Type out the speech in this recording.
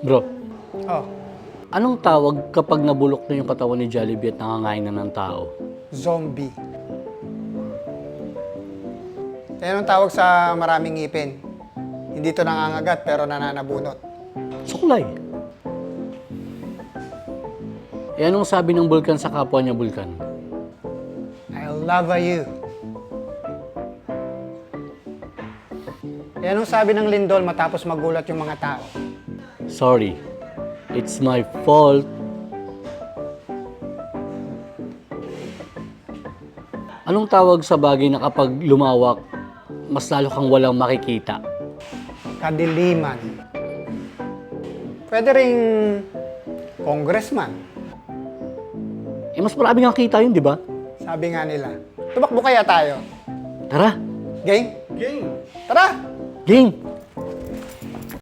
Bro, Oh, anong tawag kapag nabulok na yung katawan ni Jollibee at nangangain na ng tao? zombie. Yan ang tawag sa maraming ngipin. Hindi to nangangagat pero nananabunot. Suklay. E anong sabi ng bulkan sa kapwa niya bulkan? I love you. Yan ang sabi ng lindol matapos magulat yung mga tao. Sorry, it's my fault. Anong tawag sa bagay na kapag lumawak, mas lalo kang walang makikita? Kadiliman. Pwede ring congressman. Eh, mas marami kang kita yun, di ba? Sabi nga nila. Tumakbo kaya tayo? Tara, Game? Game. Tara! game!